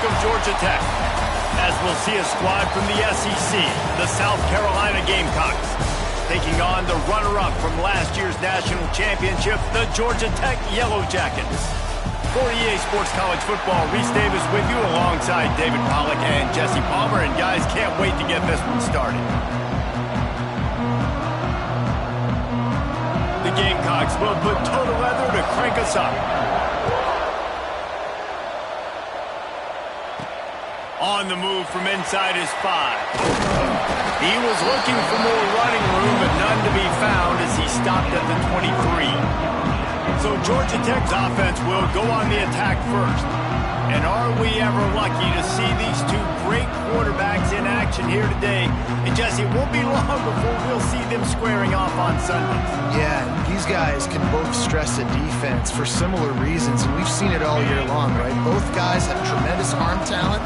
of Georgia Tech, as we'll see a squad from the SEC, the South Carolina Gamecocks, taking on the runner-up from last year's national championship, the Georgia Tech Yellow Jackets. For EA Sports College Football, Reese Davis with you alongside David Pollack and Jesse Palmer, and guys, can't wait to get this one started. The Gamecocks will put toe to leather to crank us up. On the move from inside his 5. He was looking for more running room, but none to be found as he stopped at the 23. So Georgia Tech's offense will go on the attack first. And are we ever lucky to see these two great quarterbacks in action here today? And Jesse, it won't be long before we'll see them squaring off on Sundays. Yeah, these guys can both stress a defense for similar reasons, and we've seen it all year long, right? Both guys have tremendous arm talent.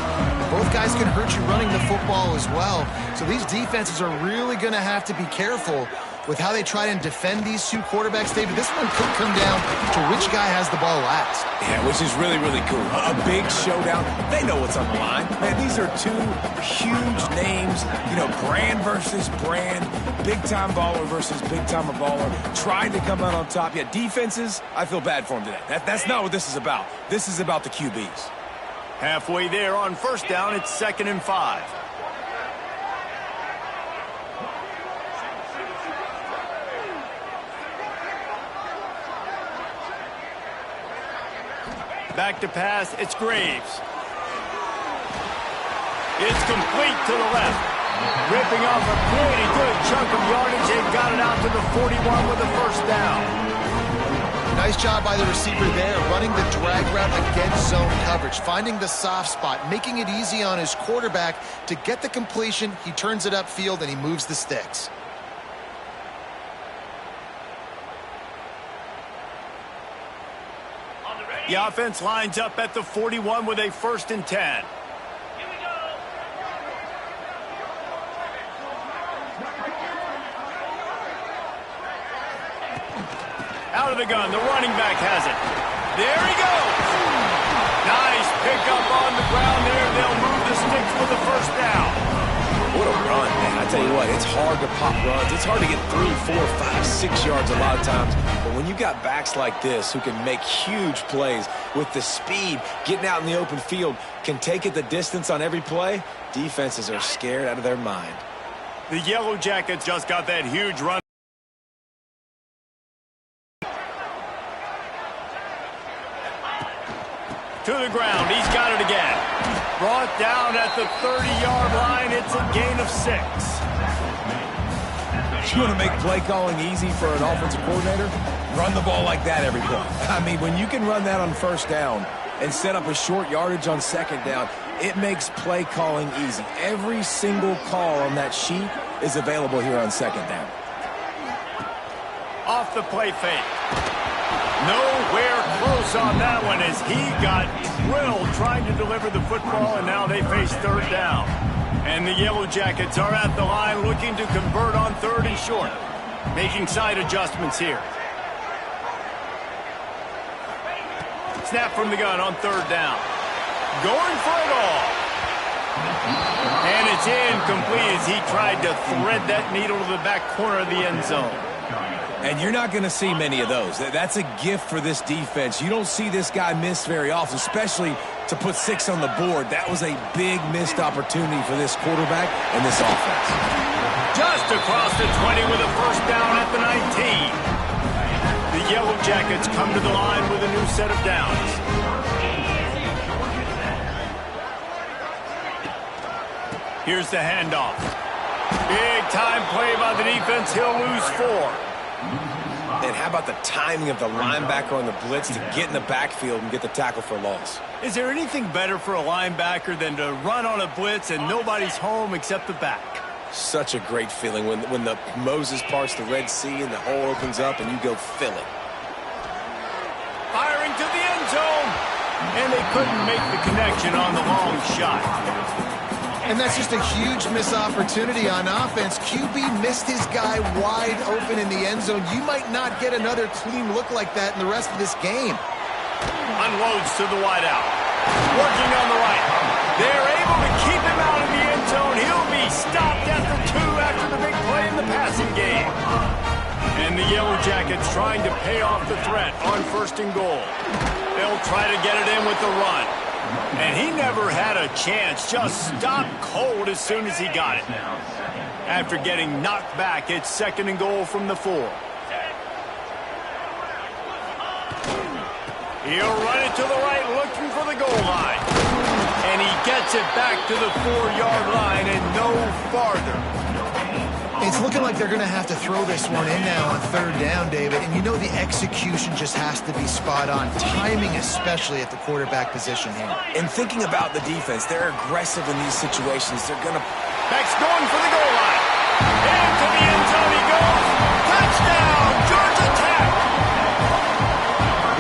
Both guys can hurt you running the football as well. So these defenses are really going to have to be careful with how they try and defend these two quarterbacks. David, this one could come down to which guy has the ball last. Yeah, which is really, really cool. A big showdown. They know what's on the line. Man, these are two huge names. You know, brand versus brand. Big-time baller versus big-time baller. Trying to come out on top. Yeah, defenses, I feel bad for them today. That's not what this is about. This is about the QBs. Halfway there on first down, it's 2nd and 5. Back to pass, it's Graves. It's complete to the left. Ripping off a pretty good chunk of yardage. They've got it out to the 41 with a first down. Nice job by the receiver there, running the drag route against zone coverage, finding the soft spot, making it easy on his quarterback to get the completion. He turns it upfield and he moves the sticks. The offense lines up at the 41 with a 1st and 10. Out of the gun, the running back has it. There he goes. Nice pickup on the ground there. They'll move the sticks with a first down. What a run, man. I tell you what, it's hard to pop runs. It's hard to get 3, 4, 5, 6 yards a lot of times. But when you got backs like this who can make huge plays with the speed, getting out in the open field, can take it the distance on every play, defenses are scared out of their mind. The Yellow Jackets just got that huge run. To the ground, he's got it again. Brought down at the 30-yard line. It's a gain of 6. You want to make play calling easy for an offensive coordinator? Run the ball like that every play. I mean, when you can run that on first down and set up a short yardage on second down, it makes play calling easy. Every single call on that sheet is available here on second down. Off the play fake. Nowhere close on that one as he got drilled trying to deliver the football, and now they face 3rd down. And the Yellow Jackets are at the line looking to convert on 3rd and short. Making side adjustments here. Snap from the gun on 3rd down. Going for it all. And it's incomplete as he tried to thread that needle to the back corner of the end zone. And you're not going to see many of those. That's a gift for this defense. You don't see this guy miss very often, especially to put 6 on the board. That was a big missed opportunity for this quarterback and this offense. Just across the 20 with a first down at the 19. The Yellow Jackets come to the line with a new set of downs. Here's the handoff. Big time play by the defense. He'll lose 4. And how about the timing of the linebacker on the blitz to get in the backfield and get the tackle for loss? Is there anything better for a linebacker than to run on a blitz and nobody's home except the back? Such a great feeling when the Moses parts the Red Sea and the hole opens up and you go fill it. Firing to the end zone. And they couldn't make the connection on the long shot. And that's just a huge missed opportunity on offense. QB missed his guy wide open in the end zone. You might not get another clean look like that in the rest of this game. Unloads to the wideout. Working on the right. Yellow Jackets trying to pay off the threat on 1st and goal. They'll try to get it in with the run. And he never had a chance, just stopped cold as soon as he got it. After getting knocked back, it's 2nd and goal from the 4. He'll run it to the right, looking for the goal line. And he gets it back to the 4-yard line and no farther. It's looking like they're going to have to throw this one in now on 3rd down, David. And you know the execution just has to be spot on. Timing especially at the quarterback position here. And thinking about the defense, they're aggressive in these situations. They're going to... Beck's going for the goal line. Into the end zone he goes. Touchdown, Georgia Tech.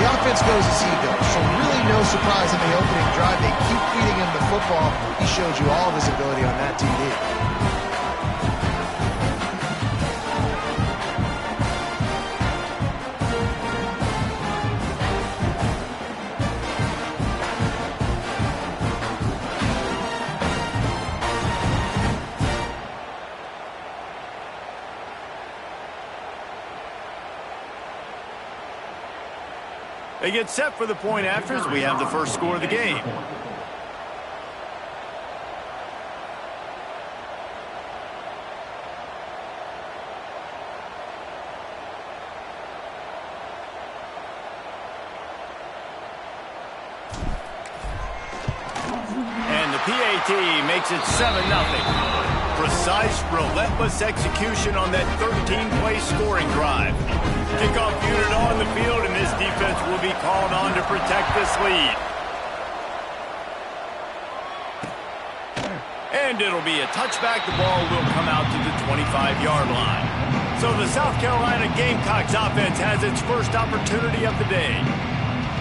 The offense goes as he goes. So really no surprise in the opening drive. They keep feeding him the football. He showed you all of his ability on that TD. They get set for the point after as we have the first score of the game. And the PAT makes it 7-0. Precise, relentless execution on that 13-play scoring drive. Kickoff unit on the field, and this defense will be called on to protect this lead. And it'll be a touchback. The ball will come out to the 25-yard line. So the South Carolina Gamecocks offense has its first opportunity of the day.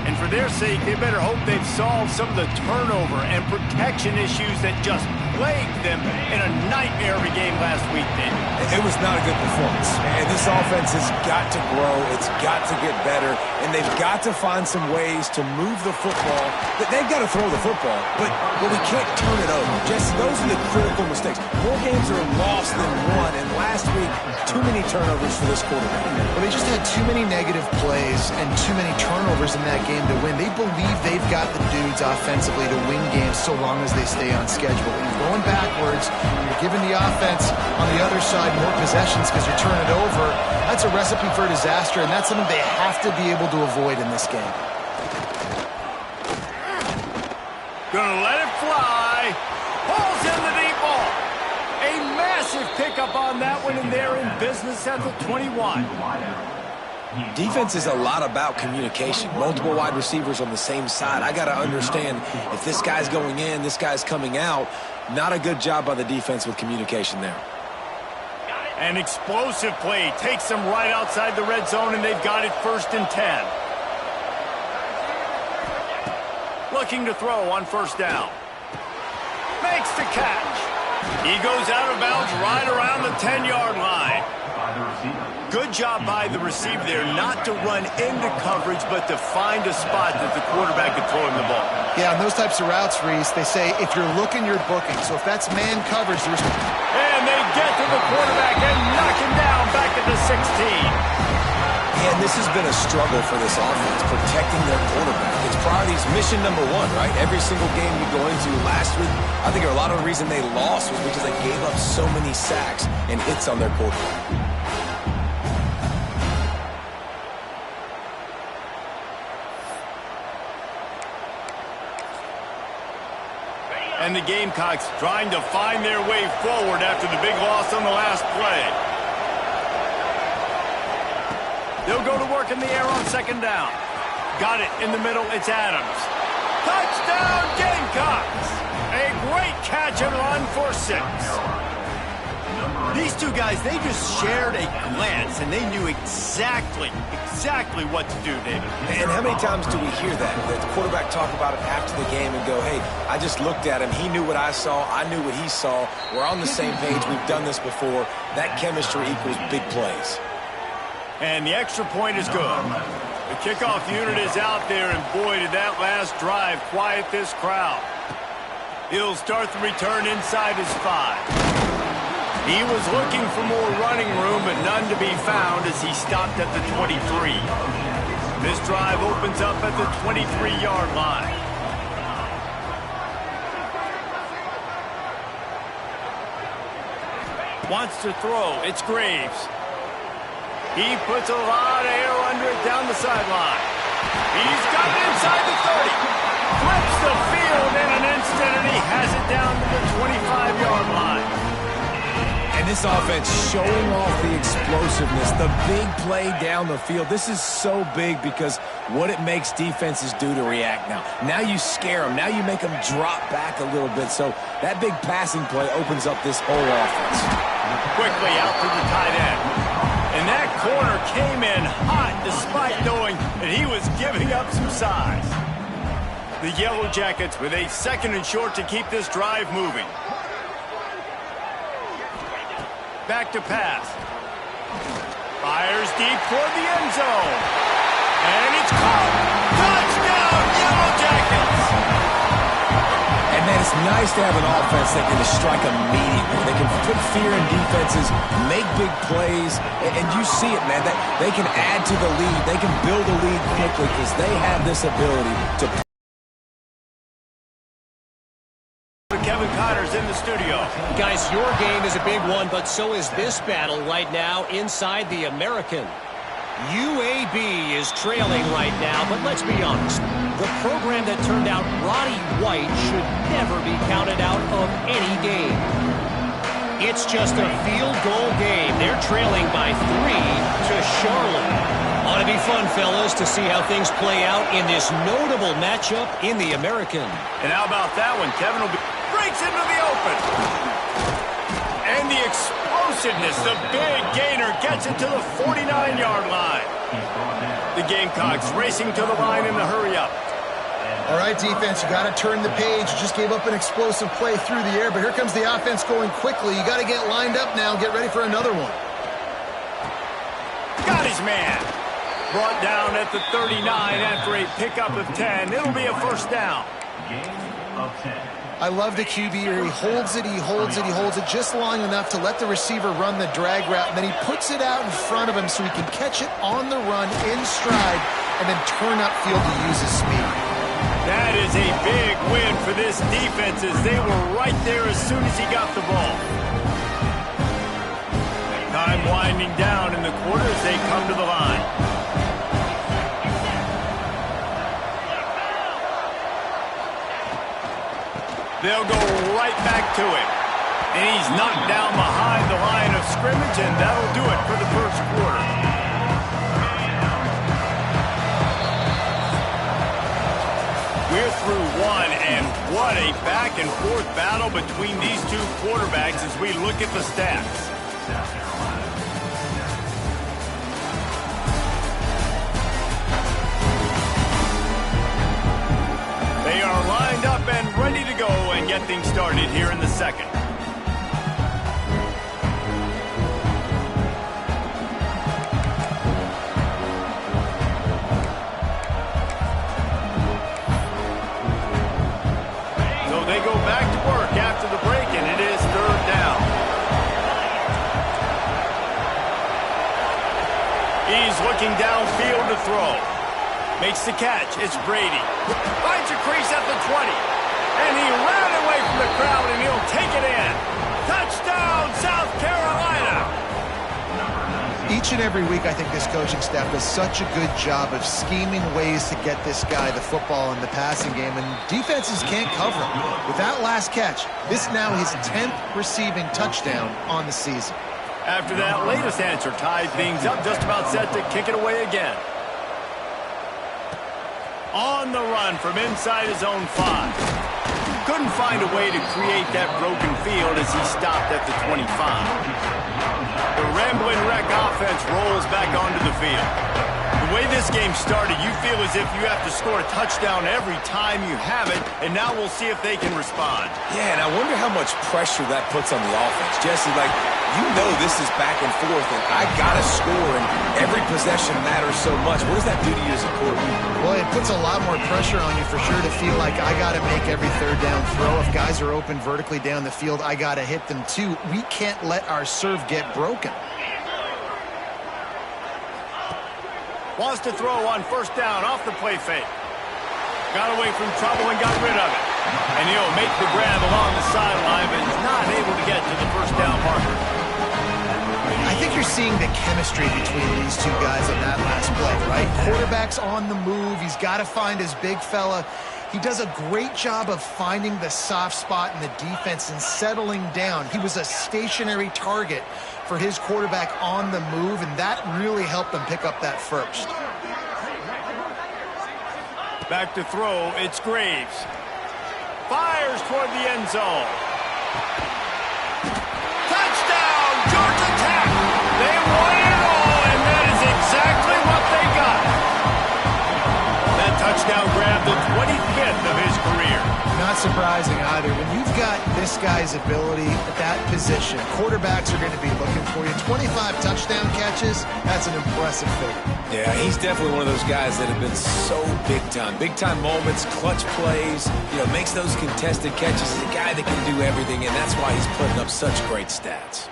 And for their sake, they better hope they've solved some of the turnover and protection issues that just plagued them in a nightmare of a game last week, David. It was not a good performance. And this offense has got to grow. It's got to get better. And they've got to find some ways to move the football. They've got to throw the football, but we can't turn it over. Just those are the critical mistakes. More games are lost than won. And last week, too many turnovers for this quarterback. Well, they just had too many negative plays and too many turnovers in that game to win. They believe they've got the dudes offensively to win games so long as they stay on schedule. When you're going backwards, you're giving the offense on the other side more possessions because you're turning it over. That's a recipe for disaster, and that's something they have to be able to avoid in this game. Gonna let it fly. Pulls in the deep ball. A massive pickup on that one, and they're in business at the 21. Defense is a lot about communication. Multiple wide receivers on the same side. I got to understand if this guy's going in, this guy's coming out. Not a good job by the defense with communication there. An explosive play takes them right outside the red zone, and they've got it 1st and 10. Looking to throw on 1st down. Makes the catch. He goes out of bounds right around the 10-yard line. Good job by the receiver there not to run into coverage, but to find a spot that the quarterback could throw him the ball. Yeah, on those types of routes, Reese, they say if you're looking, you're booking. So if that's man coverage, there's... And they get to the quarterback and knock him down back at the 16. And this has been a struggle for this offense, protecting their quarterback. It's priorities mission number one, right? Every single game you go into last week, I think a lot of the reason they lost was because they gave up so many sacks and hits on their quarterback. And the Gamecocks trying to find their way forward after the big loss on the last play. They'll go to work in the air on 2nd down. Got it in the middle. It's Adams. Touchdown, Gamecocks! A great catch and run for 6. These two guys, they just shared a glance, and they knew exactly what to do, David. And how many times do we hear that? The quarterback talk about it after the game and go, hey, I just looked at him. He knew what I saw. I knew what he saw. We're on the same page. We've done this before. That chemistry equals big plays. And the extra point is good. The kickoff unit is out there, and boy, did that last drive quiet this crowd. He'll start the return inside his 5. He was looking for more running room, but none to be found as he stopped at the 23. This drive opens up at the 23-yard line. Wants to throw. It's Graves. He puts a lot of air under it down the sideline. He's got it inside the 30. Flips the field in an instant, and he has it down to the 25-yard line. And this offense showing off the explosiveness, the big play down the field. This is so big because what it makes defenses do to react now. Now you scare them. Now you make them drop back a little bit. So that big passing play opens up this whole offense. Quickly out to the tight end. And that corner came in hot despite knowing that he was giving up some size. The Yellow Jackets with a 2nd and short to keep this drive moving. Back to pass. Fires deep toward the end zone. And it's caught. Touchdown, Yellow Jackets! And man, it's nice to have an offense that can strike immediately. They can put fear in defenses, make big plays, and you see it, man. That they can add to the lead. They can build a lead quickly because they have this ability to. Kevin Connors in the studio. Guys, your game is a big one, but so is this battle right now inside the American. UAB is trailing right now, but let's be honest. The program that turned out Roddy White should never be counted out of any game. It's just a field goal game. They're trailing by 3 to Charlotte. Ought to be fun, fellas, to see how things play out in this notable matchup in the American. And how about that one? Kevin will be breaks into the open. And the explosiveness, the big gainer gets it to the 49-yard line. The Gamecocks racing to the line in the hurry-up. All right, defense, you got to turn the page. You just gave up an explosive play through the air, but here comes the offense going quickly. You got to get lined up now and get ready for another one. Got his man. Brought down at the 39 after a pickup of 10. It'll be a first down. I love the QB here. He holds it, he holds it, he holds it just long enough to let the receiver run the drag route, and then he puts it out in front of him so he can catch it on the run in stride and then turn upfield to use his speed. That is a big win for this defense as they were right there as soon as he got the ball. Time winding down in the quarter as they come to the line. They'll go right back to it. And he's knocked down behind the line of scrimmage, and that'll do it for the first quarter. We're through one, and what a back-and-forth battle between these two quarterbacks as we look at the stats. They are lined up and ready to go and get things started here in the second. So they go back to work after the break, and it is third down. He's looking downfield to throw. Makes the catch. It's Brady. Finds a crease at the 20. And he ran away from the crowd, and he'll take it in. Touchdown, South Carolina! Each and every week, I think this coaching staff does such a good job of scheming ways to get this guy the football in the passing game, and defenses can't cover him. With that last catch, this now his 10th receiving touchdown on the season. After that latest answer ties things up, just about set to kick it away again. On the run from inside his own 5. Couldn't find a way to create that broken field as he stopped at the 25. The Ramblin' Wreck offense rolls back onto the field. The The way this game started, you feel as if you have to score a touchdown every time you have it, and now we'll see if they can respond. Yeah, and I wonder how much pressure that puts on the offense. Jesse, like, you know this is back and forth, and I got to score, and every possession matters so much. What does that do to you as a quarterback? Well, it puts a lot more pressure on you for sure to feel like I got to make every third down throw. If guys are open vertically down the field, I got to hit them too. We can't let our serve get broken. Wants to throw on first down off the play fake. Got away from trouble and got rid of it. And he'll make the grab along the sideline, but is not able to get to the first down marker. I think you're seeing the chemistry between these two guys on that last play, right? Quarterback's on the move. He's got to find his big fella. He does a great job of finding the soft spot in the defense and settling down. He was a stationary target for his quarterback on the move, and that really helped them pick up that first. Back to throw, it's Graves. Fires toward the end zone. Touchdown, Georgia Tech! They won it all, and that is exactly what they got. That touchdown grabbed the 25th of his career. Not surprising either. When you've got this guy's ability at that position, quarterbacks are going to be looking for you. 25 touchdown catches, that's an impressive figure. Yeah, he's definitely one of those guys that have been so big time. Big time moments, clutch plays, makes those contested catches. He's a guy that can do everything, and that's why he's putting up such great stats.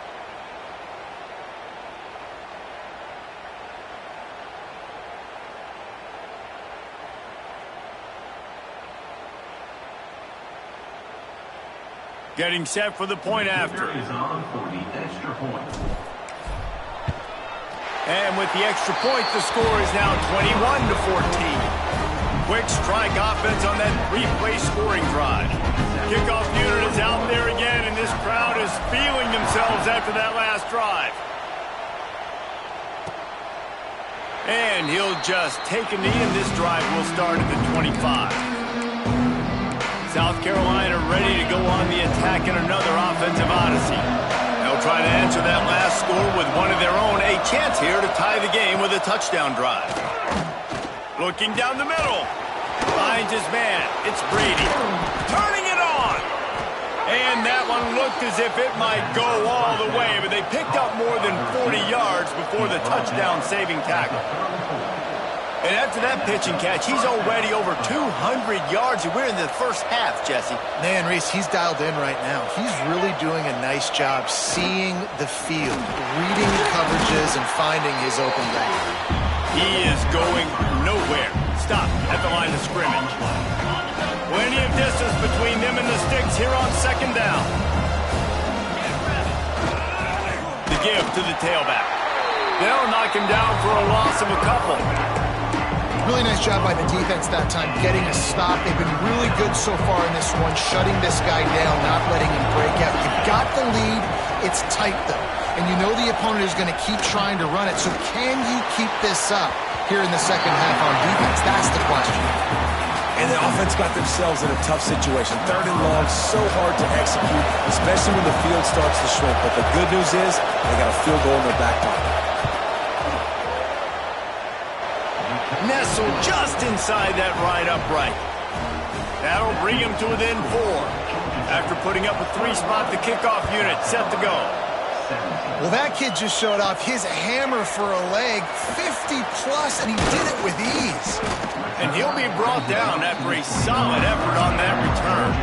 Getting set for the point after. And with the extra point, the score is now 21-14. Quick strike offense on that three-play scoring drive. Kickoff unit is out there again, and this crowd is feeling themselves after that last drive. And he'll just take a knee, and this drive will start at the 25. South Carolina ready to go on the attack in another offensive odyssey. They'll try to answer that last score with one of their own. A chance here to tie the game with a touchdown drive. Looking down the middle. Finds his man. It's Brady. Turning it on. And that one looked as if it might go all the way, but they picked up more than 40 yards before the touchdown-saving tackle. And after that pitch and catch, he's already over 200 yards, and we're in the first half, Jesse. Man, Reese, he's dialed in right now. He's really doing a nice job seeing the field, reading coverages, and finding his open guy. He is going nowhere. Stop at the line of scrimmage. Plenty of distance between them and the sticks here on second down. The give to the tailback. They'll knock him down for a loss of a couple. Really nice job by the defense that time, getting a stop. They've been really good so far in this one, shutting this guy down, not letting him break out. You've got the lead. It's tight, though. And you know the opponent is going to keep trying to run it. So can you keep this up here in the second half on defense? That's the question. And the offense got themselves in a tough situation. Third and long, so hard to execute, especially when the field starts to shrink. But the good news is they got a field goal in their back pocket. Nestled just inside that right upright. That'll bring him to within 4. After putting up a 3-spot, the kickoff unit set to go. Well, that kid just showed off his hammer for a leg, 50-plus, and he did it with ease. And he'll be brought down after a solid effort on that return.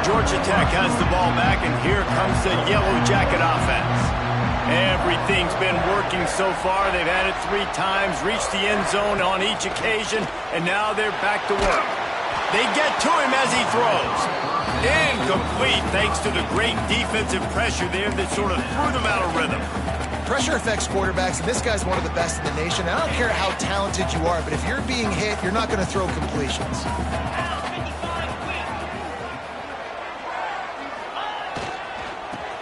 Georgia Tech has the ball back, and here comes the Yellow Jacket offense. Everything's been working so far. They've had it 3 times, reached the end zone on each occasion, and now they're back to work. They get to him as he throws. Incomplete thanks to the great defensive pressure there that sort of threw them out of rhythm. Pressure affects quarterbacks, and this guy's one of the best in the nation. I don't care how talented you are, but if you're being hit, you're not going to throw completions.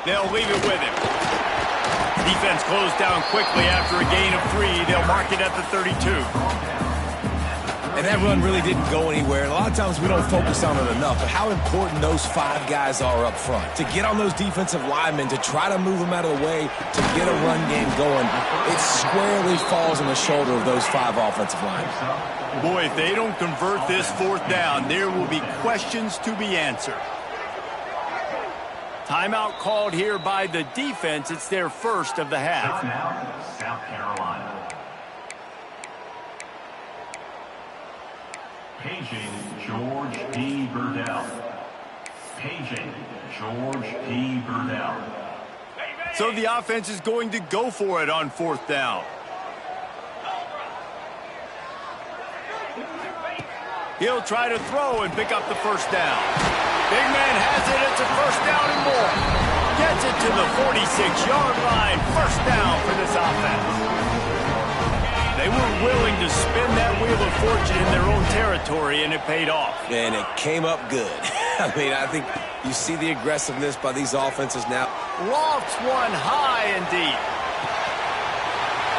They'll leave it with him. Defense closed down quickly after a gain of 3. They'll mark it at the 32. And that run really didn't go anywhere. And a lot of times we don't focus on it enough, but how important those 5 guys are up front. To get on those defensive linemen, to try to move them out of the way, to get a run game going, it squarely falls on the shoulder of those 5 offensive linemen. Boy, if they don't convert this 4th down, there will be questions to be answered. Timeout called here by the defense. It's their first of the half. South Carolina. Paging George P. Burdell. Paging George P. Burdell. So the offense is going to go for it on 4th down. He'll try to throw and pick up the first down. Big man has it. It's a first down and more. Gets it to the 46-yard line. First down for this offense. They were willing to spin that wheel of fortune in their own territory, and it paid off. And it came up good. I mean, I think you see the aggressiveness by these offenses now. Lofts one high and deep.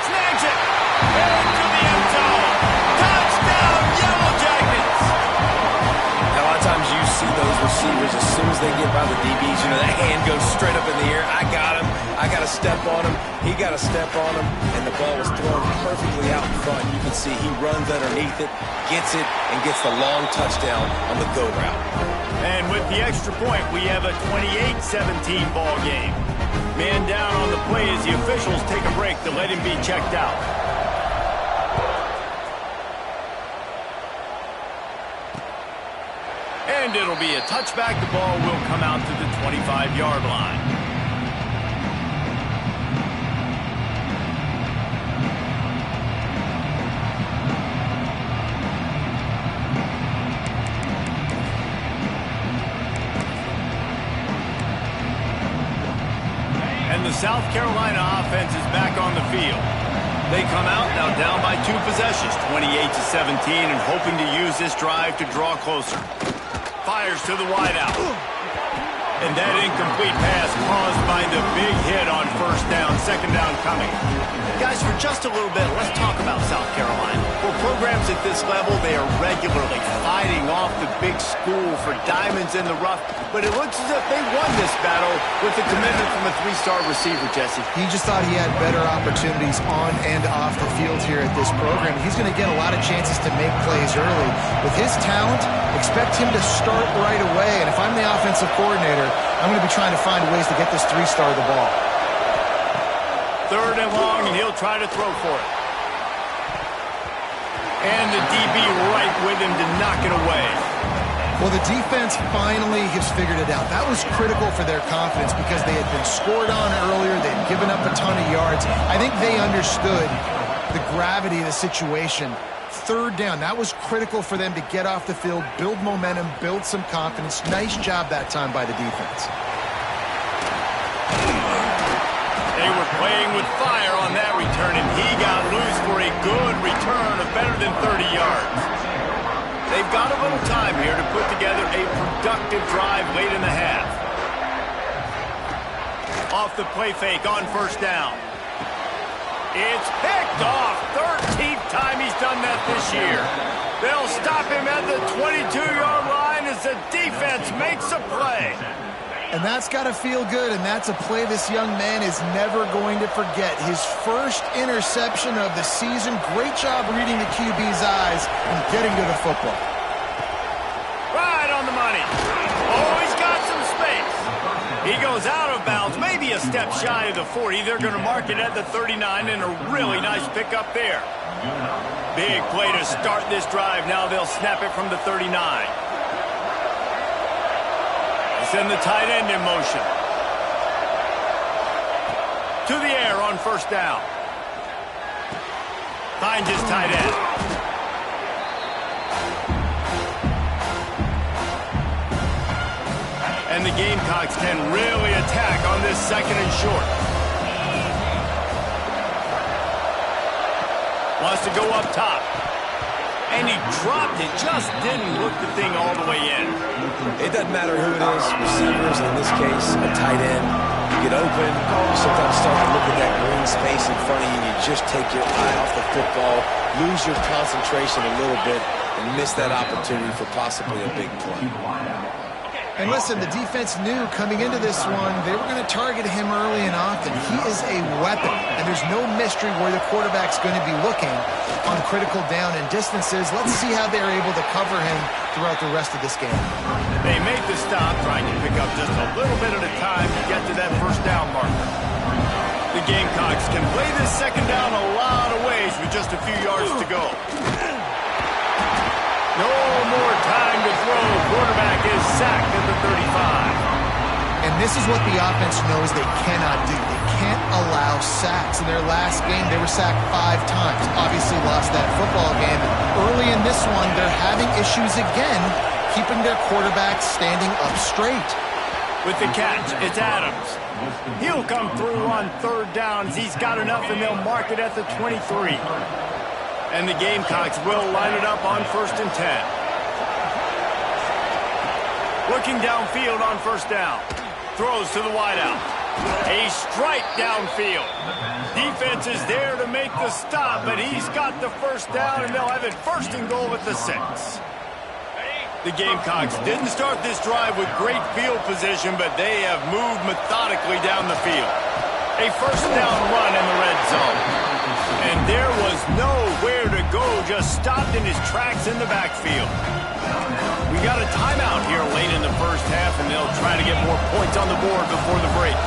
Snags it. Into the end zone. Touchdown, Yellow Jackets. Now, a lot of times you see those receivers, as soon as they get by the DBs, you know, that hand goes straight up in the air. I got him. I got to step on him. He got to step on him. And the ball was thrown perfectly out in front. You can see he runs underneath it, gets it, and gets the long touchdown on the go route. And with the extra point, we have a 28-17 ball game. Man down on the play as the officials take a break to let him be checked out. And it'll be a touchback. The ball will come out to the 25-yard line. And the South Carolina offense is back on the field. They come out now down by 2 possessions, 28-17, and hoping to use this drive to draw closer. Fires to the wideout. And that incomplete pass caused by the big hit on first down, second down coming. Guys, for just a little bit, let's talk about South Carolina. For programs at this level, they are regularly fighting off the big school for diamonds in the rough, but it looks as if they won this battle with a commitment from a 3-star receiver, Jesse. He just thought he had better opportunities on and off the field here at this program. He's going to get a lot of chances to make plays early. With his talent, expect him to start right away, and if I'm the offensive coordinator, I'm going to be trying to find ways to get this 3-star the ball. 3rd and long, and he'll try to throw for it. And the DB right with him to knock it away. Well, the defense finally has figured it out. That was critical for their confidence because they had been scored on earlier. They'd given up a ton of yards. I think they understood the gravity of the situation. 3rd down, that was critical for them to get off the field, build momentum, build some confidence. Nice job that time by the defense. They were playing with fire on that return, and he got loose for a good return of better than 30 yards. They've got a little time here to put together a productive drive late in the half. Off the play fake on first down. It's picked off. 13th time he's done that this year. They'll stop him at the 22-yard line as the defense makes a play. And that's got to feel good, and that's a play this young man is never going to forget. His first interception of the season. Great job reading the QB's eyes and getting to the football. Right on the money. Oh, he's got some space. He goes out of bounds, maybe a step shy of the 40. They're going to mark it at the 39, and a really nice pickup there. Big play to start this drive. Now they'll snap it from the 39. Send the tight end in motion. To the air on first down. Finds his tight end. And the Gamecocks can really attack on this 2nd and short. Wants to go up top. And he dropped it, just didn't look the thing all the way in. It doesn't matter who it is, receivers, in this case, a tight end. You get open, you sometimes start to look at that green space in front of you, and you just take your eye off the football, lose your concentration a little bit, and missed that opportunity for possibly a big play. And listen, the defense knew coming into this one, they were going to target him early and often. He is a weapon, and there's no mystery where the quarterback's going to be looking on critical down and distances. Let's see how they're able to cover him throughout the rest of this game. They make the stop, trying to pick up just a little bit at a time to get to that first down marker. The Gamecocks can play this second down a lot of ways with just a few yards to go. No more time to throw. Quarterback is sacked at the 35. And this is what the offense knows they cannot do. They can't allow sacks. In their last game, they were sacked 5 times. Obviously lost that football game. Early in this one, they're having issues again, keeping their quarterback standing up straight. With the catch, it's Adams. He'll come through on third downs. He's got enough, and they'll mark it at the 23. And the Gamecocks will line it up on 1st and 10. Looking downfield on first down. Throws to the wideout. A strike downfield. Defense is there to make the stop, but he's got the first down, and they'll have it 1st and goal at the 6. The Gamecocks didn't start this drive with great field position, but they have moved methodically down the field. A first down run in the red zone. And there was nowhere to go, just stopped in his tracks in the backfield. We got a timeout here late in the first half, and they'll try to get more points on the board before the break.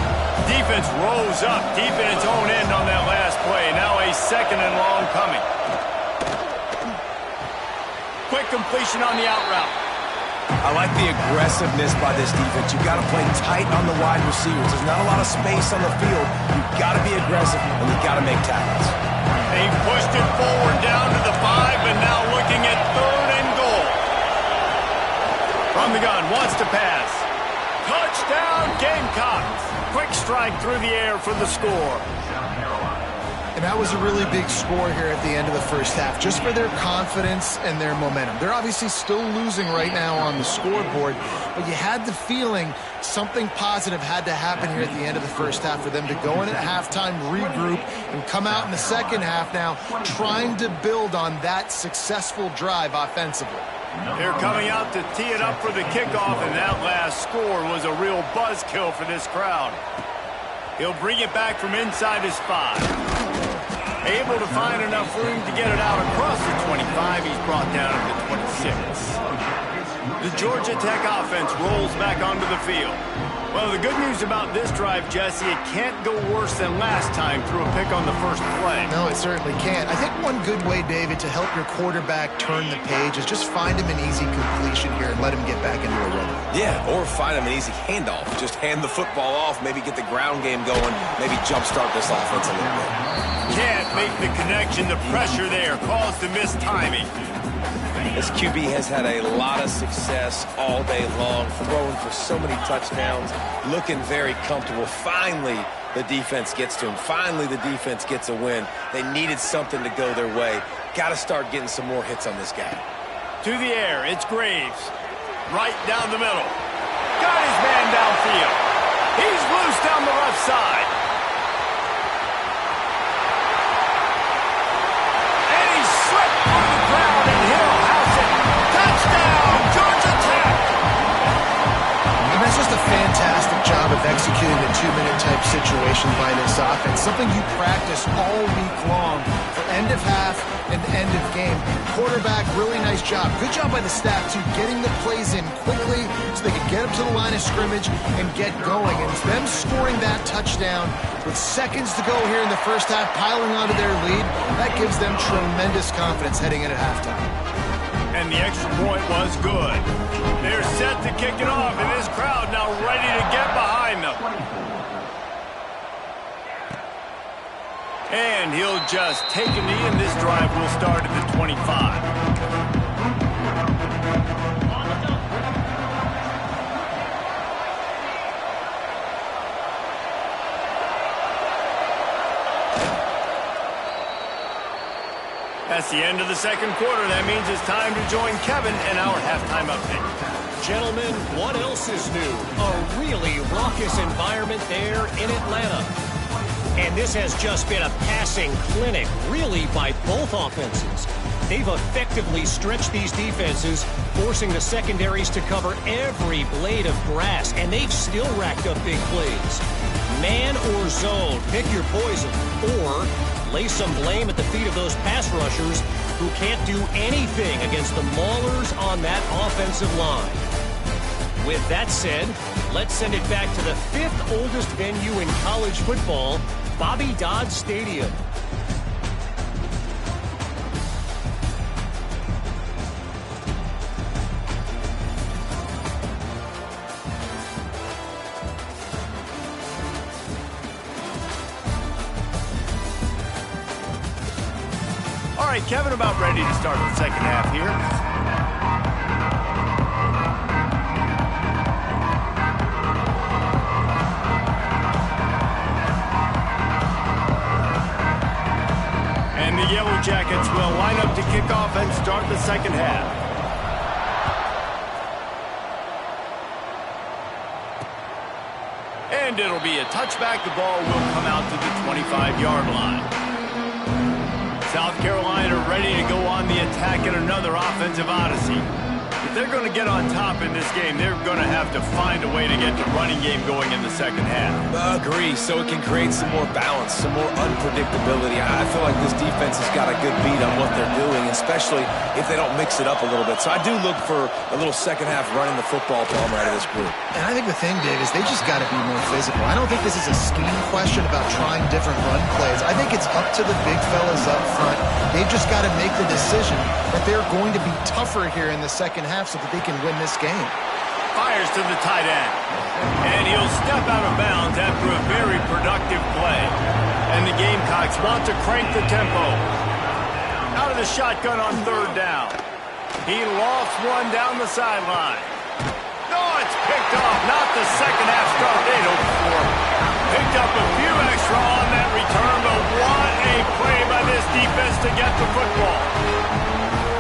Defense rose up deep in its own end on that last play. Now a 2nd and long coming. Quick completion on the out route. I like the aggressiveness by this defense. You've got to play tight on the wide receivers. There's not a lot of space on the field. You've got to be aggressive, and you've got to make tackles. They pushed it forward down to the 5, and now looking at 3rd and goal. From the gun, wants to pass. Touchdown, Gamecocks. Quick strike through the air for the score. And that was a really big score here at the end of the first half, just for their confidence and their momentum. They're obviously still losing right now on the scoreboard, but you had the feeling something positive had to happen here at the end of the first half for them to go in at halftime, regroup, and come out in the second half now trying to build on that successful drive offensively. They're coming out to tee it up for the kickoff, and that last score was a real buzzkill for this crowd. He'll bring it back from inside his 5. Able to find enough room to get it out across the 25. He's brought down at the 26. The Georgia Tech offense rolls back onto the field. Well, the good news about this drive, Jesse, it can't go worse than last time through a pick on the first play. No, it certainly can't. I think one good way, David, to help your quarterback turn the page is just find him an easy completion here and let him get back into a rhythm. Yeah, or find him an easy handoff. Just hand the football off, maybe get the ground game going, maybe jumpstart this offense a little bit. Can't make the connection. The pressure there caused the missed timing. This QB has had a lot of success all day long, throwing for so many touchdowns, looking very comfortable. Finally, the defense gets to him. Finally, the defense gets a win. They needed something to go their way. Got to start getting some more hits on this guy. To the air, it's Graves. Right down the middle. Got his man downfield. He's loose down the left side. Fantastic job of executing the 2-minute type situation by this offense. Something you practice all week long for end of half and end of game. Quarterback, really nice job. Good job by the staff, too, getting the plays in quickly so they could get up to the line of scrimmage and get going. And them scoring that touchdown with seconds to go here in the first half, piling onto their lead, that gives them tremendous confidence heading in at halftime. And the extra point was good. They're set to kick it off, and this crowd now ready to get behind them. And he'll just take a knee, and this drive will start at the 25. That's the end of the second quarter. That means it's time to join Kevin in our halftime update. Gentlemen, what else is new? A really raucous environment there in Atlanta. And this has just been a passing clinic, really, by both offenses. They've effectively stretched these defenses, forcing the secondaries to cover every blade of grass, and they've still racked up big plays. Man or zone, pick your poison, or lay some blame at the feet of those pass rushers who can't do anything against the maulers on that offensive line. With that said, let's send it back to the 5th oldest venue in college football, Bobby Dodd Stadium. All right, Kevin, about ready to start the second half here. The Yellow Jackets will line up to kick off and start the second half. And it'll be a touchback. The ball will come out to the 25-yard line. South Carolina ready to go on the attack in another offensive odyssey. If they're going to get on top in this game, they're going to have to find a way to get the running game going in the second half. Agree, so it can create some more balance, some more unpredictability. I feel like this defense has got a good beat on what they're doing, especially if they don't mix it up a little bit. So I do look for a little second half running the football problem out of this group. And I think the thing, Dave, is they just got to be more physical. I don't think this is a scheme question about trying different run plays. I think it's up to the big fellas up front. They've just got to make the decision that they're going to be tougher here in the second half so that they can win this game. Fires to the tight end. And he'll step out of bounds after a very productive play. And the Gamecocks want to crank the tempo. Out of the shotgun on third down. He lofts one down the sideline. No, it's picked off. Not the second half start they'd hoped for. Picked up a few extra on that return, but what a play by this defense to get the football.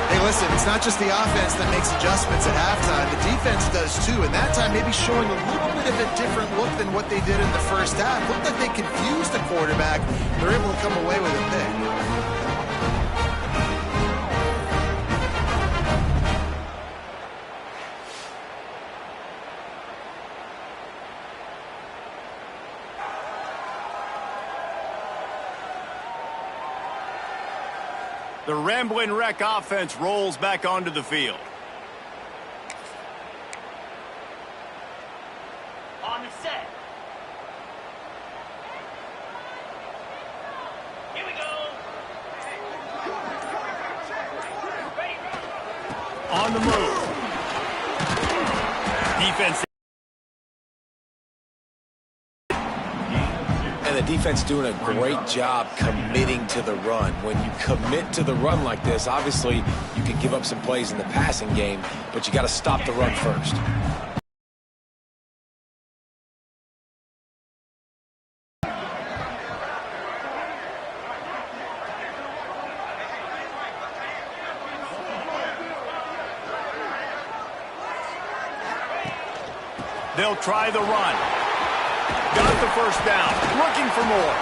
Hey, listen, it's not just the offense that makes adjustments at halftime. The defense does too, and that time maybe showing a little bit of a different look than what they did in the first half. Looked like they confused the quarterback. They're able to come away with a pick. The Ramblin' Wreck offense rolls back onto the field. On the set. Here we go. On the move. Defense. And the defense doing a great job committing to the run. When you commit to the run like this, obviously you can give up some plays in the passing game, but you got to stop the run first. They'll try the run. Got the first down. Looking for more.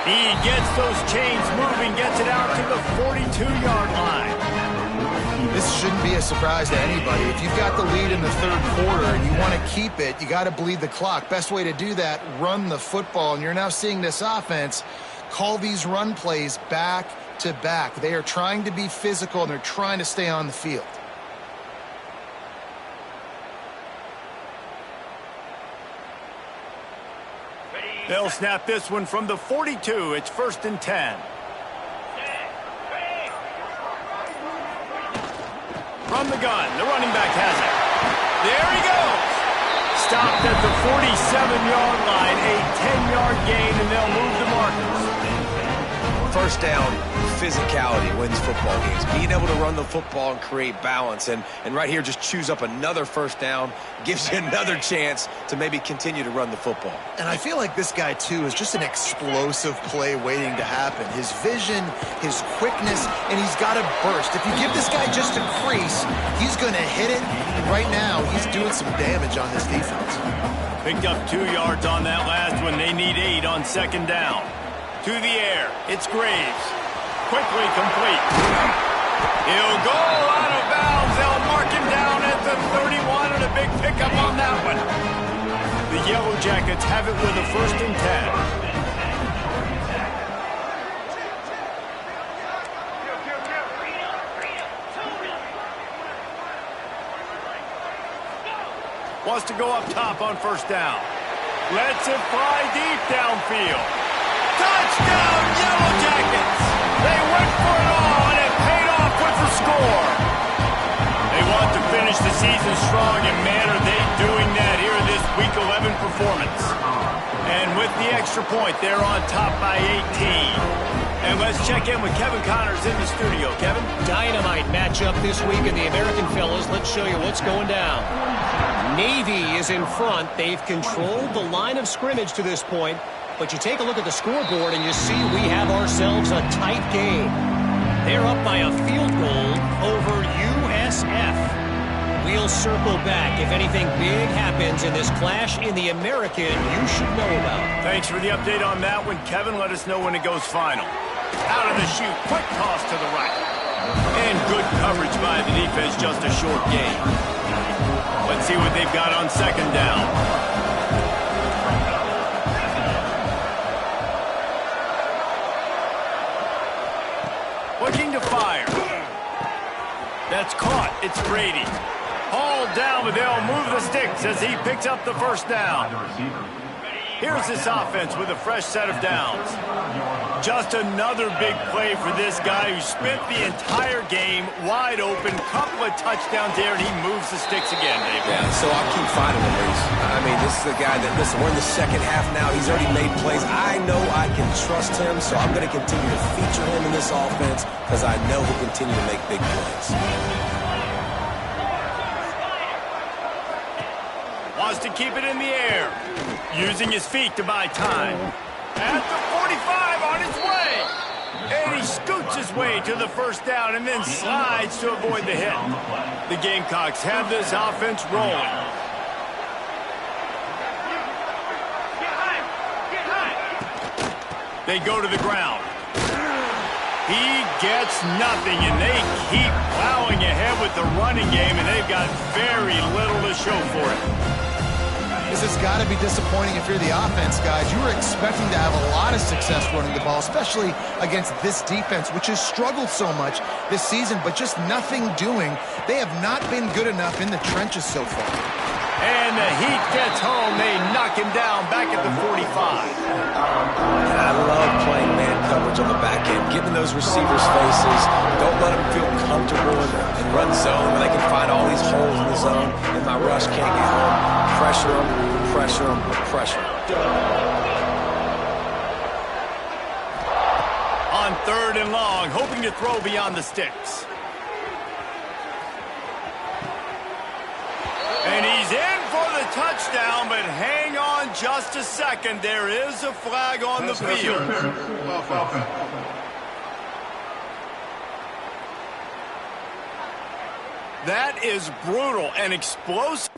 He gets those chains moving, gets it out to the 42-yard line. This shouldn't be a surprise to anybody. If you've got the lead in the third quarter and you want to keep it, you got to bleed the clock. Best way to do that, run the football. And you're now seeing this offense call these run plays back to back. They are trying to be physical, and they're trying to stay on the field. They'll snap this one from the 42. It's 1st and 10. From the gun, the running back has it. There he goes. Stopped at the 47-yard line, a 10-yard gain, and they'll move the markers. First down, physicality wins football games. Being able to run the football and create balance. And right here, just choose up another first down, gives you another chance to maybe continue to run the football. And I feel like this guy, too, is just an explosive play waiting to happen. His vision, his quickness, and he's got a burst. If you give this guy just a crease, he's going to hit it. And right now, he's doing some damage on this defense. Picked up 2 yards on that last one. They need 8 on second down. To the air. It's Graves. Quickly complete. He'll go out of bounds. They'll mark him down at the 31 and a big pickup on that one. The Yellow Jackets have it with a 1st and 10. Wants to go up top on 1st down. Lets it fly deep downfield. Touchdown, Yellow Jackets! They went for it all, and it paid off with the score. They want to finish the season strong, and man, are they doing that here in this Week 11 performance. And with the extra point, they're on top by 18. And let's check in with Kevin Connors in the studio. Kevin? Dynamite matchup this week in the American, fellas. Let's show you what's going down. Navy is in front. They've controlled the line of scrimmage to this point. But you take a look at the scoreboard and you see we have ourselves a tight game. They're up by a field goal over USF. We'll circle back. If anything big happens in this clash in the American, you should know about. Thanks for the update on that one, Kevin. Let us know when it goes final. Out of the chute, quick toss to the right. And good coverage by the defense, just a short gain. Let's see what they've got on 2nd down. Looking to fire. That's caught. It's Brady. Hauled down, but they'll move the sticks as he picks up the 1st down. Here's this offense with a fresh set of downs. Just another big play for this guy who spent the entire game wide open. Couple of touchdowns there, and he moves the sticks again, David. Yeah, so I'll keep finding him, Reese. I mean, this is the guy that, listen, we're in the 2nd half now. He's already made plays. I know I can trust him, so I'm going to continue to feature him in this offense because I know he'll continue to make big plays. Wants to keep it in the air. Using his feet to buy time. At the 45 on his way. And he scoots his way to the 1st down and then slides to avoid the hit. The Gamecocks have this offense rolling. They go to the ground. He gets nothing, and they keep plowing ahead with the running game, and they've got very little to show for it. This has got to be disappointing if you're the offense, guys. You were expecting to have a lot of success running the ball, especially against this defense, which has struggled so much this season, but just nothing doing. They have not been good enough in the trenches so far. And the heat gets home. They knock him down back at the 45. And I love playing man coverage on the back end, giving those receivers faces. Don't let them feel comfortable and run zone where they can find all these holes in the zone, and my rush can't get home. Pressure them, pressure them, pressure them. On 3rd and long, hoping to throw beyond the sticks. And he's in for the touchdown, but hang on just a second. There is a flag on the field. That is brutal and explosive.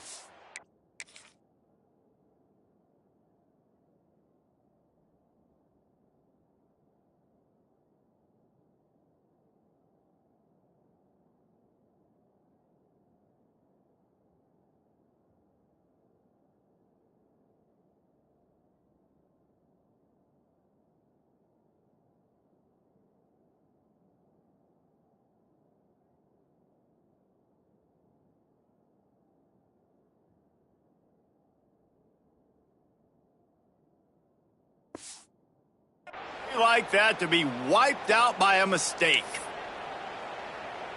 Like that to be wiped out by a mistake.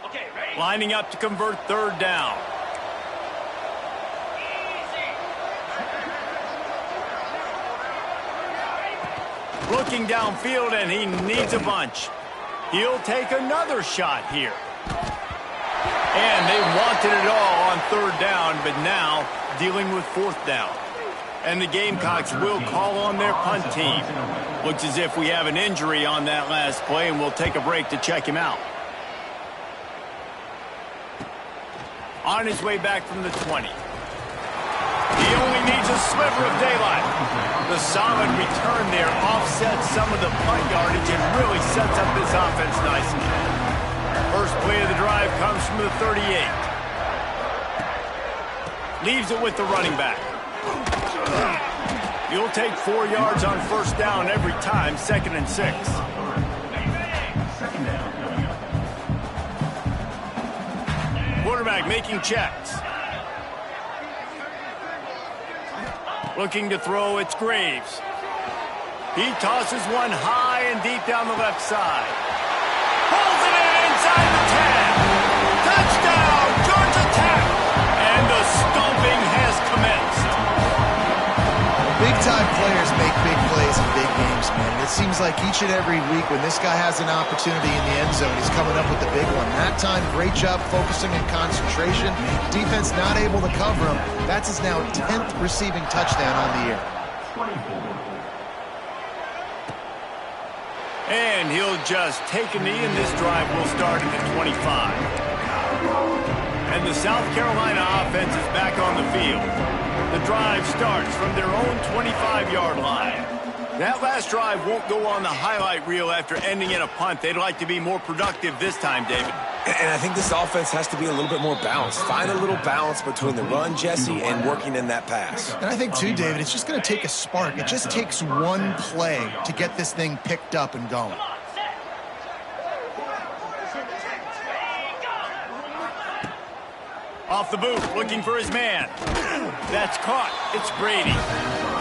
Okay, ready? Lining up to convert 3rd down. Looking downfield, and he needs a bunch. He'll take another shot here. And they wanted it all on 3rd down, but now dealing with 4th down. And the Gamecocks will call on their punt team. Looks as if we have an injury on that last play, and we'll take a break to check him out. On his way back from the 20. He only needs a sliver of daylight. The solid return there offsets some of the punt yardage and really sets up this offense nicely. First play of the drive comes from the 38. Leaves it with the running back. You'll take 4 yards on first down every time, 2nd and 6. Quarterback making checks. Looking to throw, it's Graves. He tosses one high and deep down the left side. Pulls it in inside the 10. Touchdown, Georgia Tech! And the stomping has commenced. Big-time players make big plays in big games, man. And it seems like each and every week when this guy has an opportunity in the end zone, he's coming up with the big one. That time, great job focusing and concentration. Defense not able to cover him. That's his now 10th receiving touchdown on the year. And he'll just take a knee, and this drive will start at the 25. And the South Carolina offense is back on the field. The drive starts from their own 25-yard line. That last drive won't go on the highlight reel after ending in a punt. They'd like to be more productive this time, David. And I think this offense has to be a little bit more balanced. Find a little balance between the run, Jesse, and working in that pass. And I think, too, David, it's just going to take a spark. It just takes one play to get this thing picked up and going. Off the boot, looking for his man. That's caught. It's Brady.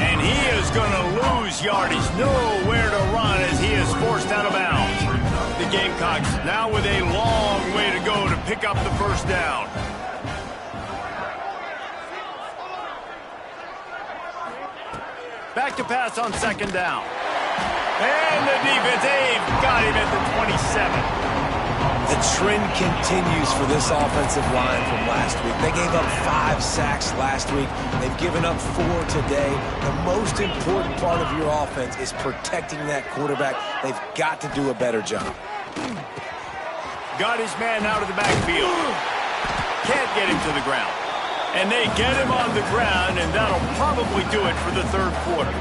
And he is going to lose yardage. Nowhere to run as he is forced out of bounds. The Gamecocks now with a long way to go to pick up the first down. Back to pass on 2nd down. And the defense, they've got him at the 27. The trend continues for this offensive line from last week. They gave up 5 sacks last week. They've given up 4 today. The most important part of your offense is protecting that quarterback. They've got to do a better job. Got his man out of the backfield. Can't get him to the ground. And they get him on the ground, and that'll probably do it for the 3rd quarter.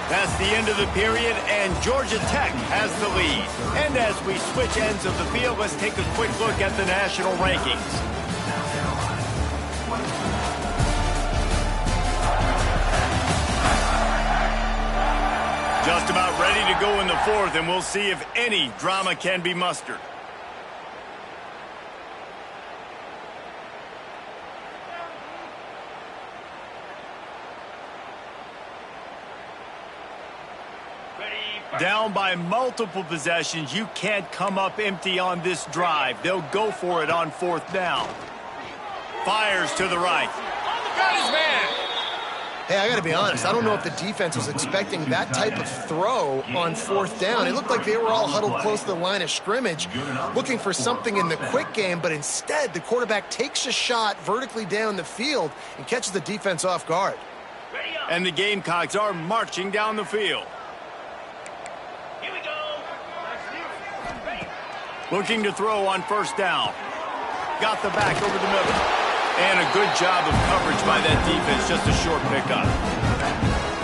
That's the end of the period, and Georgia Tech has the lead. And as we switch ends of the field, let's take a quick look at the national rankings. Just about ready to go in the 4th, and we'll see if any drama can be mustered. Down by multiple possessions, you can't come up empty on this drive. They'll go for it on 4th down. Fires to the right. Got his man. Hey, I got to be honest. I don't know if the defense was expecting that type of throw on 4th down. It looked like they were all huddled close to the line of scrimmage, looking for something in the quick game, but instead the quarterback takes a shot vertically down the field and catches the defense off guard. And the Gamecocks are marching down the field. Looking to throw on 1st down. Got the back over the middle. And a good job of coverage by that defense. Just a short pickup.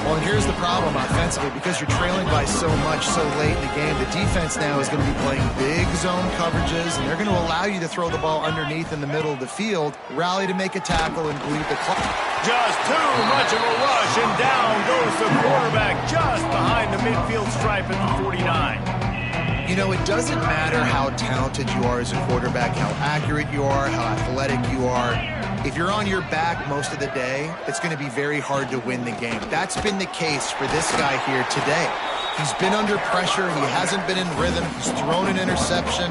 Well, and here's the problem offensively. Because you're trailing by so much so late in the game, the defense now is going to be playing big zone coverages, and they're going to allow you to throw the ball underneath in the middle of the field, rally to make a tackle, and bleed the clock. Just too much of a rush, and down goes the quarterback just behind the midfield stripe at the 49. You know, it doesn't matter how talented you are as a quarterback, how accurate you are, how athletic you are. If you're on your back most of the day, it's going to be very hard to win the game. That's been the case for this guy here today. He's been under pressure. He hasn't been in rhythm. He's thrown an interception.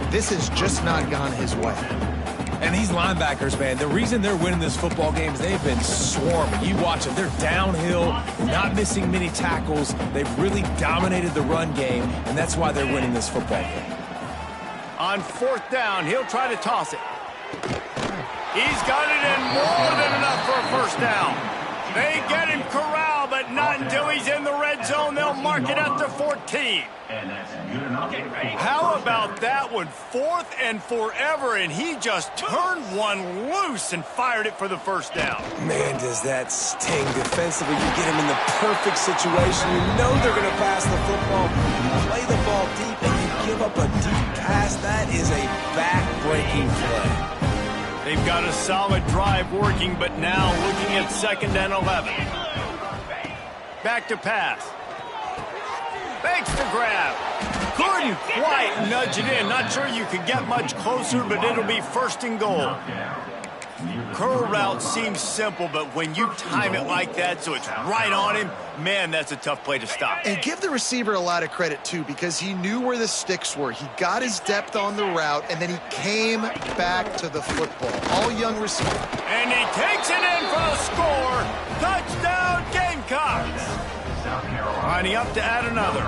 This has just not gone his way. And these linebackers, man, the reason they're winning this football game is they've been swarming. You watch them. They're downhill, not missing many tackles. They've really dominated the run game, and that's why they're winning this football game. On 4th down, he'll try to toss it. He's got it in more than enough for a 1st down. They get him corralled, but not until he's in the red zone. They'll mark it at the 14. And that's good enough. How about that one 4th and forever, and he just turned one loose and fired it for the first down. Man, does that sting defensively. You get him in the perfect situation. You know they're going to pass the football. You play the ball deep, and you give up a deep pass. That is a back-breaking play. They've got a solid drive working, but now looking at 2nd and 11. Back to pass. Fakes the grab. Couldn't quite nudge it in. Not sure you could get much closer, but it'll be 1st and goal. Curl route seems simple, but when you time it like that so it's right on him, man, that's a tough play to stop. And give the receiver a lot of credit, too, because he knew where the sticks were. He got his depth on the route, and then he came back to the football. All young receiver. And he takes it in for the score. Touchdown, Gamecocks. Lining up to add another.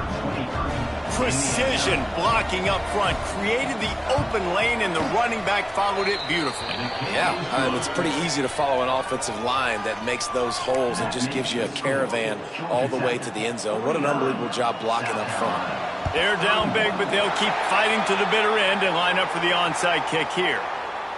Precision blocking up front. Created the open lane, and the running back followed it beautifully. Yeah, it's pretty easy to follow an offensive line that makes those holes and just gives you a caravan all the way to the end zone. What an unbelievable job blocking up front. They're down big, but they'll keep fighting to the bitter end and line up for the onside kick here.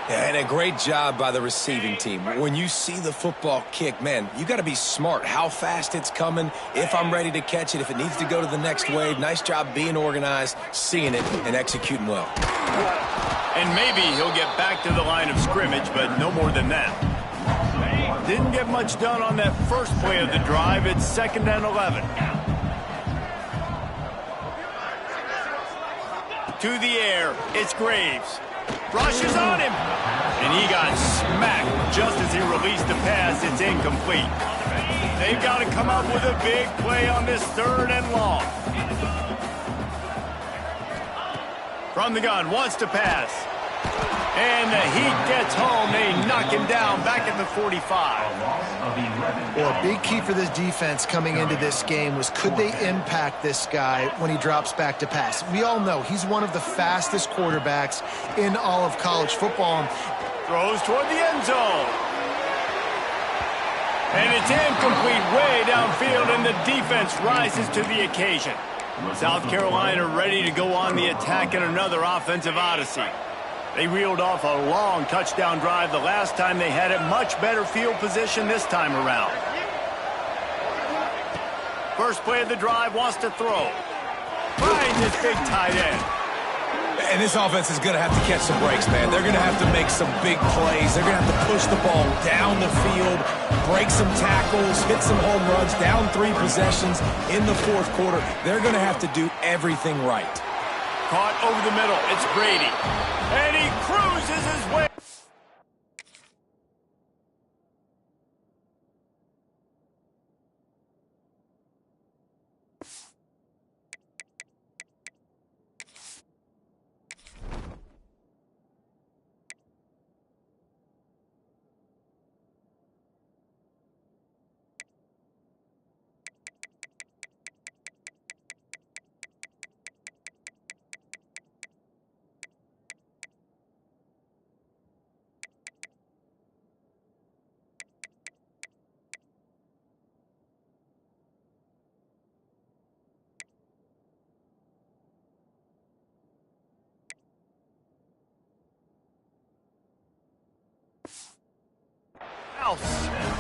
Yeah, and a great job by the receiving team. When you see the football kick, man, you got to be smart. How fast it's coming, if I'm ready to catch it, if it needs to go to the next wave. Nice job being organized, seeing it, and executing well. And maybe he'll get back to the line of scrimmage, but no more than that. Didn't get much done on that first play of the drive. It's 2nd and 11. To the air, it's Graves. Rushes on him, and he got smacked just as he released the pass. It's incomplete. They've got to come up with a big play on this 3rd and long. From the gun, wants to pass. And the heat gets home. They knock him down back at the 45. Well, a big key for this defense coming into this game was could they impact this guy when he drops back to pass. We all know he's one of the fastest quarterbacks in all of college football. Throws toward the end zone. And it's incomplete way downfield, and the defense rises to the occasion. South Carolina ready to go on the attack in another offensive odyssey. They reeled off a long touchdown drive the last time they had it. Much better field position this time around. First play of the drive, wants to throw. Finds his big tight end. And this offense is going to have to catch some breaks, man. They're going to have to make some big plays. They're going to have to push the ball down the field, break some tackles, hit some home runs, down 3 possessions in the 4th quarter. They're going to have to do everything right. Caught over the middle. It's Brady. And he cruises his way.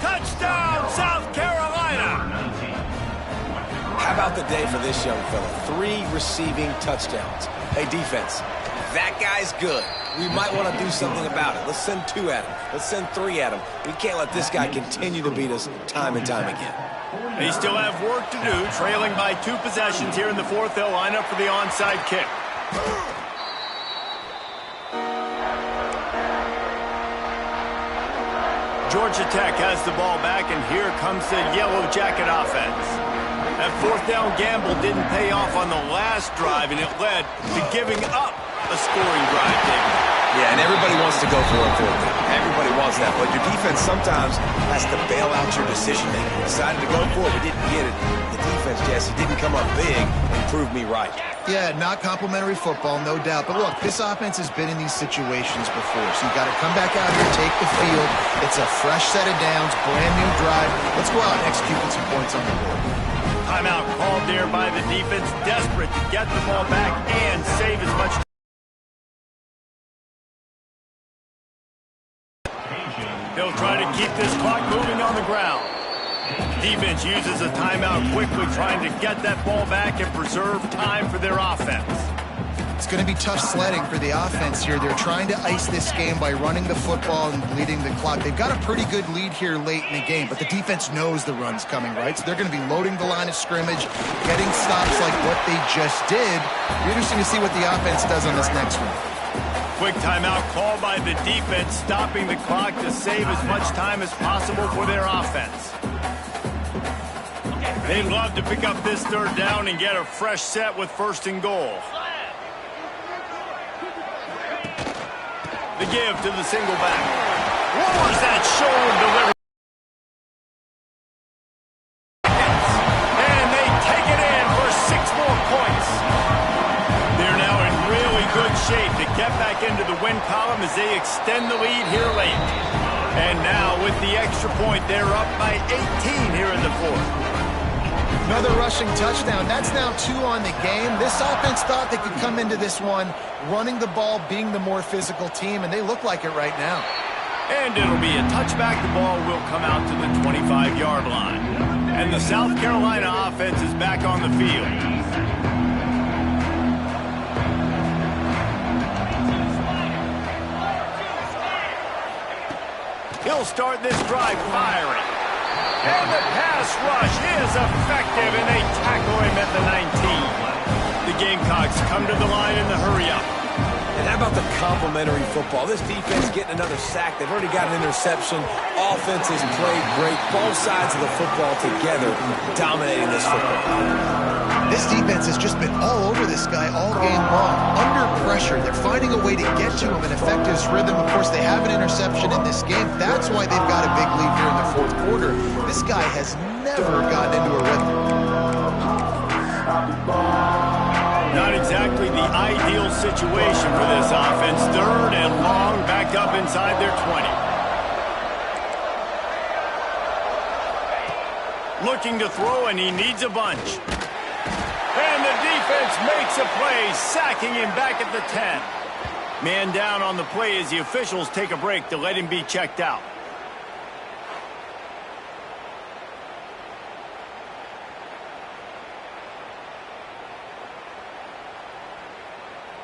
Touchdown, South Carolina! How about the day for this young fella? 3 receiving touchdowns. Hey, defense, that guy's good. We might want to do something about it. Let's send 2 at him. Let's send 3 at him. We can't let this guy continue to beat us time and time again. They still have work to do. Trailing by 2 possessions here in the 4th. They'll line up for the onside kick. Georgia Tech has the ball back, and here comes the Yellow Jacket offense. That 4th down gamble didn't pay off on the last drive, and it led to giving up a scoring drive, David. Yeah, and everybody wants to go for it. Everybody wants that, but your defense sometimes has to bail out your decision-making. Decided to go for it, we didn't get it. The defense, Jesse, didn't come up big and prove me right. Yeah, not complimentary football, no doubt. But look, this offense has been in these situations before, so you got to come back out here, take the field. It's a fresh set of downs, brand new drive. Let's go out and execute with some points on the board. Timeout called there by the defense, desperate to get the ball back and save as much They'll try to keep this clock moving on the ground. Defense uses a timeout quickly, trying to get that ball back and preserve time for their offense. It's going to be tough sledding for the offense here. They're trying to ice this game by running the football and bleeding the clock. They've got a pretty good lead here late in the game, but the defense knows the run's coming, right? So they're going to be loading the line of scrimmage, getting stops like what they just did. It'll be interesting to see what the offense does on this next one. Quick timeout called by the defense, stopping the clock to save as much time as possible for their offense. They'd love to pick up this third down and get a fresh set with 1st and goal. The give to the single back. Lowers that shoulder delivery. And they take it in for 6 more points. They're now in really good shape to get back into the win column as they extend the lead here late. And now with the extra point, they're up by 18 here in the 4th. Another rushing touchdown. That's now 2 on the game. This offense thought they could come into this one running the ball, being the more physical team, and they look like it right now. And it'll be a touchback. The ball will come out to the 25-yard line. And the South Carolina offense is back on the field. He'll start this drive firing. And the pass rush is effective, and they tackle him at the 19. The Gamecocks come to the line in the hurry-up. And how about the complimentary football? This defense getting another sack. They've already got an interception. Offense has played great. Both sides of the football together dominating this football. This defense has just been all over this guy all game long. Under pressure, they're finding a way to get to him and affect his rhythm. Of course, they have an interception in this game. That's why they've got a big lead here in the 4th quarter. This guy has never gotten into a rhythm. Not exactly the ideal situation for this offense. 3rd and long, back up inside their 20. Looking to throw, and he needs a bunch. And the defense makes a play, sacking him back at the 10. Man down on the play as the officials take a break to let him be checked out.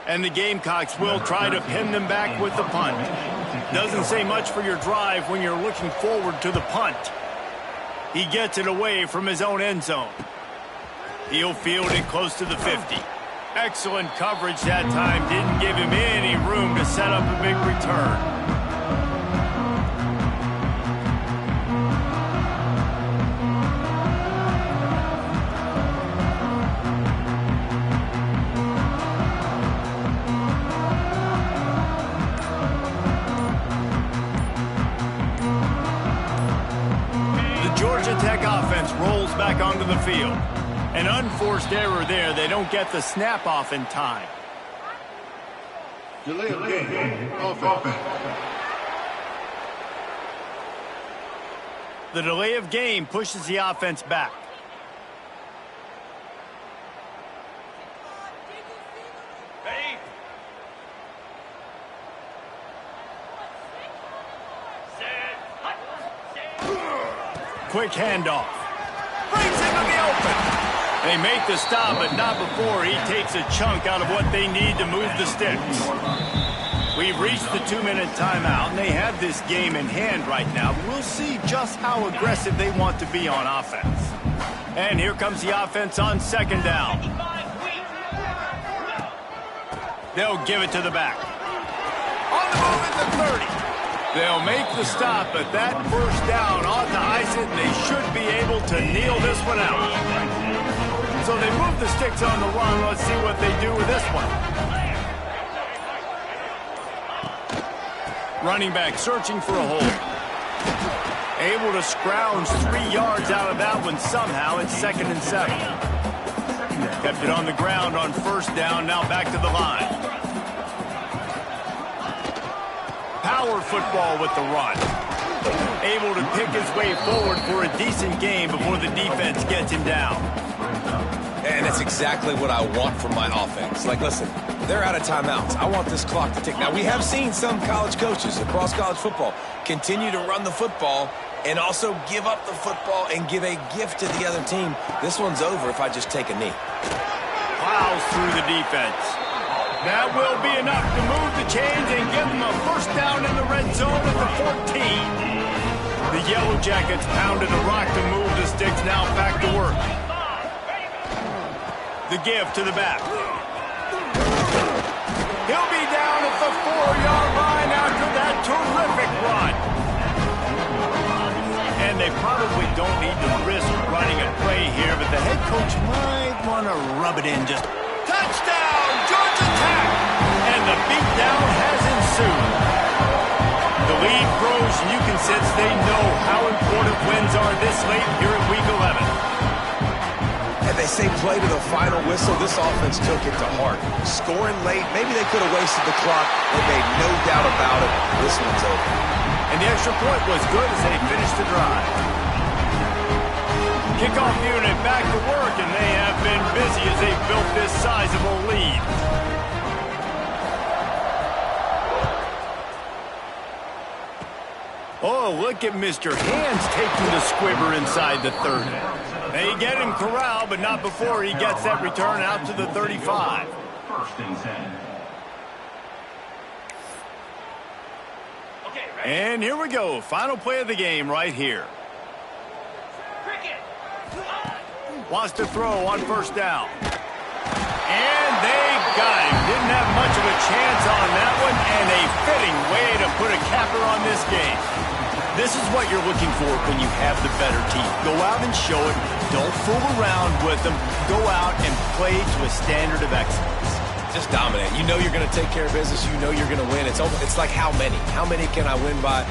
And the Gamecocks will try to pin them back with the punt. Doesn't say much for your drive when you're looking forward to the punt. He gets it away from his own end zone. He'll field it close to the 50. Excellent coverage that time. Didn't give him any room to set up a big return. Georgia Tech offense rolls back onto the field. An unforced error there. They don't get the snap off in time. Delay of game. Offense. The delay of game pushes the offense back. Ready? Quick handoff. Brings into the open. They make the stop, but not before he takes a chunk out of what they need to move the sticks. We've reached the 2-minute timeout, and they have this game in hand right now. We'll see just how aggressive they want to be on offense. And here comes the offense on 2nd down. They'll give it to the back. On the move at the 30. They'll make the stop, but that first down ought to ice it, and they should be able to kneel this one out. So they move the sticks on the run. Let's see what they do with this one. Running back searching for a hole. Able to scrounge 3 yards out of that one somehow. It's 2nd and 7. Kept it on the ground on 1st down. Now back to the line. Power football with the run. Able to pick his way forward for a decent game before the defense gets him down. And that's exactly what I want from my offense. Like, listen, They're out of timeouts. I want this clock to tick. Now, we have seen some college coaches across college football continue to run the football and also give up the football and give a gift to the other team. This one's over if I just take a knee. Plows through the defense. That will be enough to move the chains and give them a first down in the red zone at the 14. The Yellow Jackets pounded the rock to move the sticks, now back to work. The give to the back. He'll be down at the 4-yard line after that terrific run. And they probably don't need to risk running a play here, but the head coach might want to rub it in just. Touchdown, Georgia Tech! And the beatdown has ensued. The lead grows, and you can sense they know how important wins are this late here in Week 11. And they say play to the final whistle. This offense took it to heart. Scoring late, maybe they could have wasted the clock. They made no doubt about it. This one's over. And the extra point was good as they finished the drive. Kickoff unit back to work, and they have been busy as they built this sizable lead. Oh, look at Mr. Hands taking the squibber inside the 30. They get him corralled, but not before he gets that return out to the 35. First and 10. And here we go. Final play of the game right here. Wants to throw on first down. And they got him. Didn't have much of a chance on that one, and a fitting way to put a capper on this game. This is what you're looking for when you have the better team. Go out and show it. Don't fool around with them. Go out and play to a standard of excellence. Just dominate. You know you're going to take care of business. You know you're going to win. It's like how many? How many can I win by?